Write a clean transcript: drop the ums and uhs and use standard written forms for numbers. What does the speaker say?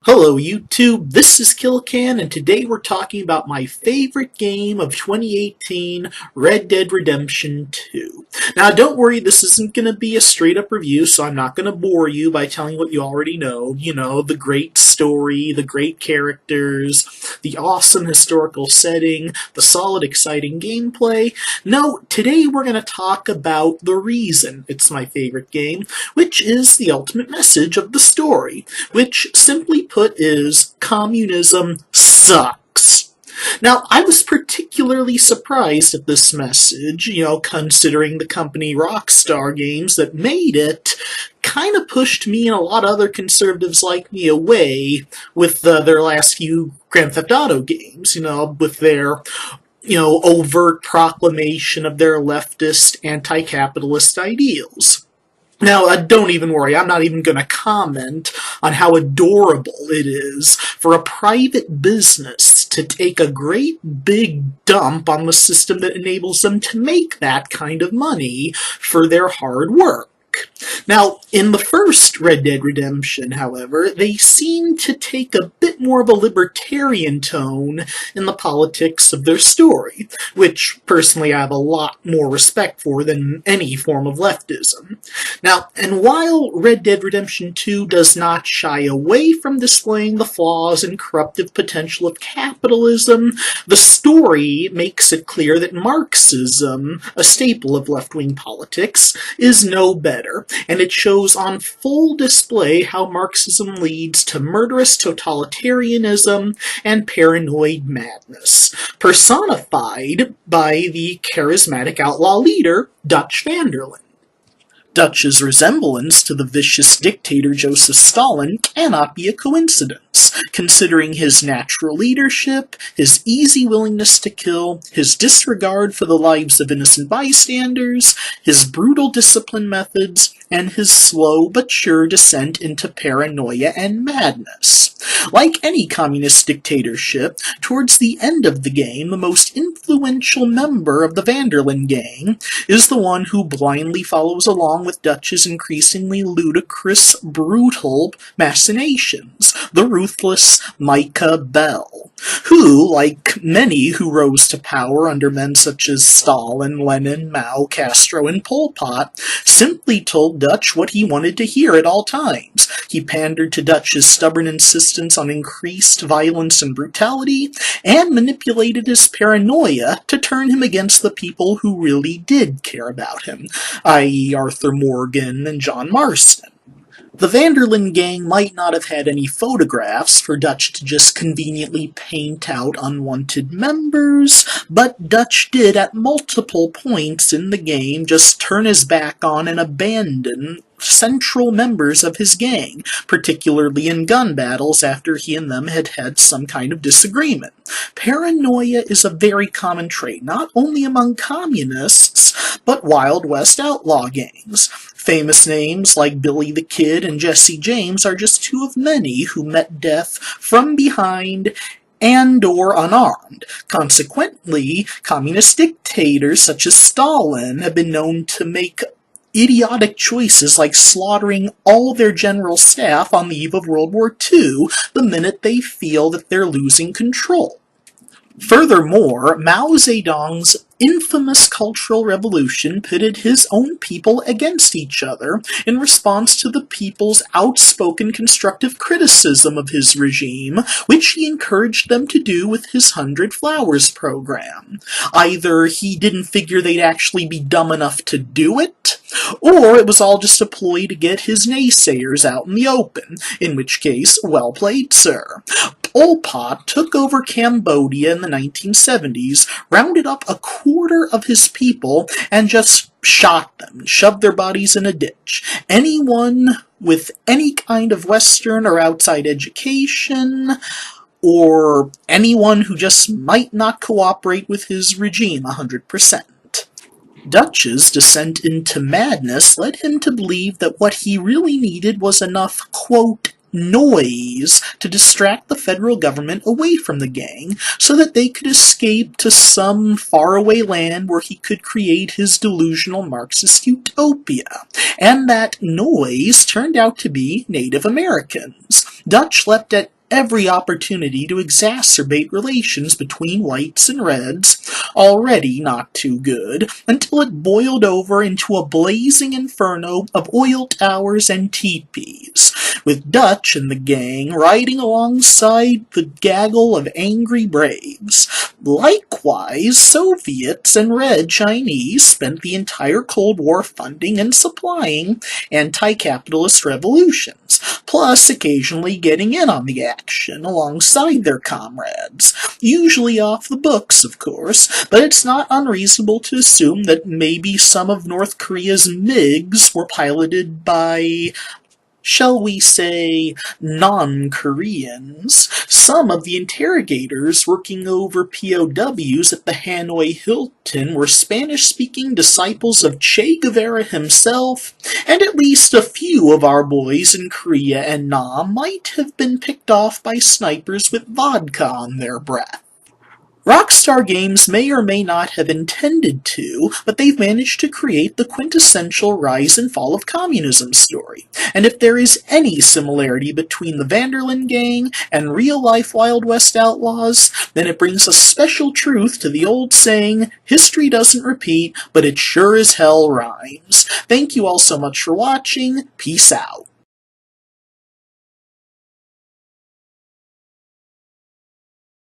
Hello YouTube, this is Killican, and today we're talking about my favorite game of 2018, Red Dead Redemption 2. Now don't worry, this isn't going to be a straight up review, so I'm not going to bore you by telling what you already know. You know, the great story, the great characters, the awesome historical setting, the solid exciting gameplay. No, today we're going to talk about the reason it's my favorite game, which is the ultimate message of the story, which simply put is communism sucks. Now, I was particularly surprised at this message, considering the company Rockstar Games that made it kind of pushed me and a lot of other conservatives like me away with their last few Grand Theft Auto games, with their overt proclamation of their leftist, anti-capitalist ideals. Now, don't even worry, I'm not even going to comment on how adorable it is for a private business to take a great big dump on the system that enables them to make that kind of money for their hard work. Now, in the first Red Dead Redemption, however, they seem to take a bit more of a libertarian tone in the politics of their story, which, personally, I have a lot more respect for than any form of leftism. Now, and while Red Dead Redemption 2 does not shy away from displaying the flaws and corruptive potential of capitalism, the story makes it clear that Marxism, a staple of left-wing politics, is no better. And it shows on full display how Marxism leads to murderous totalitarianism and paranoid madness, personified by the charismatic outlaw leader, Dutch van der Linde. Dutch's resemblance to the vicious dictator Joseph Stalin cannot be a coincidence, considering his natural leadership, his easy willingness to kill, his disregard for the lives of innocent bystanders, his brutal discipline methods, and his slow but sure descent into paranoia and madness. Like any communist dictatorship, towards the end of the game, the most influential member of the van der Linde gang is the one who blindly follows along with Dutch's increasingly ludicrous, brutal machinations, the ruthless Micah Bell, who, like many who rose to power under men such as Stalin, Lenin, Mao, Castro, and Pol Pot, simply told Dutch what he wanted to hear at all times. He pandered to Dutch's stubborn insistence on increased violence and brutality, and manipulated his paranoia to turn him against the people who really did care about him, i.e. Arthur Morgan and John Marston. The van der Linde gang might not have had any photographs for Dutch to just conveniently paint out unwanted members, but Dutch did at multiple points in the game just turn his back on and abandon central members of his gang, particularly in gun battles after he and them had had some kind of disagreement. Paranoia is a very common trait, not only among communists, but Wild West outlaw gangs. Famous names like Billy the Kid and Jesse James are just two of many who met death from behind and/or unarmed. Consequently, communist dictators such as Stalin have been known to make idiotic choices like slaughtering all their general staff on the eve of World War II the minute they feel that they're losing control. Furthermore, Mao Zedong's infamous Cultural Revolution pitted his own people against each other in response to the people's outspoken constructive criticism of his regime, which he encouraged them to do with his 100 Flowers program. Either he didn't figure they'd actually be dumb enough to do it, or it was all just a ploy to get his naysayers out in the open, in which case, well played, sir. Pol Pot took over Cambodia in the 1970s, rounded up a quarter of his people, and just shot them, shoved their bodies in a ditch. Anyone with any kind of Western or outside education, or anyone who just might not cooperate with his regime 100%. Dutch's descent into madness led him to believe that what he really needed was enough, quote, noise to distract the federal government away from the gang so that they could escape to some faraway land where he could create his delusional Marxist utopia. And that noise turned out to be Native Americans. Dutch leapt at every opportunity to exacerbate relations between whites and reds, already not too good, until it boiled over into a blazing inferno of oil towers and teepees, with Dutch and the gang riding alongside the gaggle of angry braves. Likewise, Soviets and Red Chinese spent the entire Cold War funding and supplying anti-capitalist revolutions, plus occasionally getting in on the action alongside their comrades, usually off the books, of course, but it's not unreasonable to assume that maybe some of North Korea's MiGs were piloted by, shall we say, non-Koreans. Some of the interrogators working over POWs at the Hanoi Hilton were Spanish-speaking disciples of Che Guevara himself, and at least a few of our boys in Korea and Nam might have been picked off by snipers with vodka on their breath. Rockstar Games may or may not have intended to, but they've managed to create the quintessential rise and fall of communism story. And if there is any similarity between the Vanderlyn Gang and real-life Wild West outlaws, then it brings a special truth to the old saying, history doesn't repeat, but it sure as hell rhymes. Thank you all so much for watching. Peace out.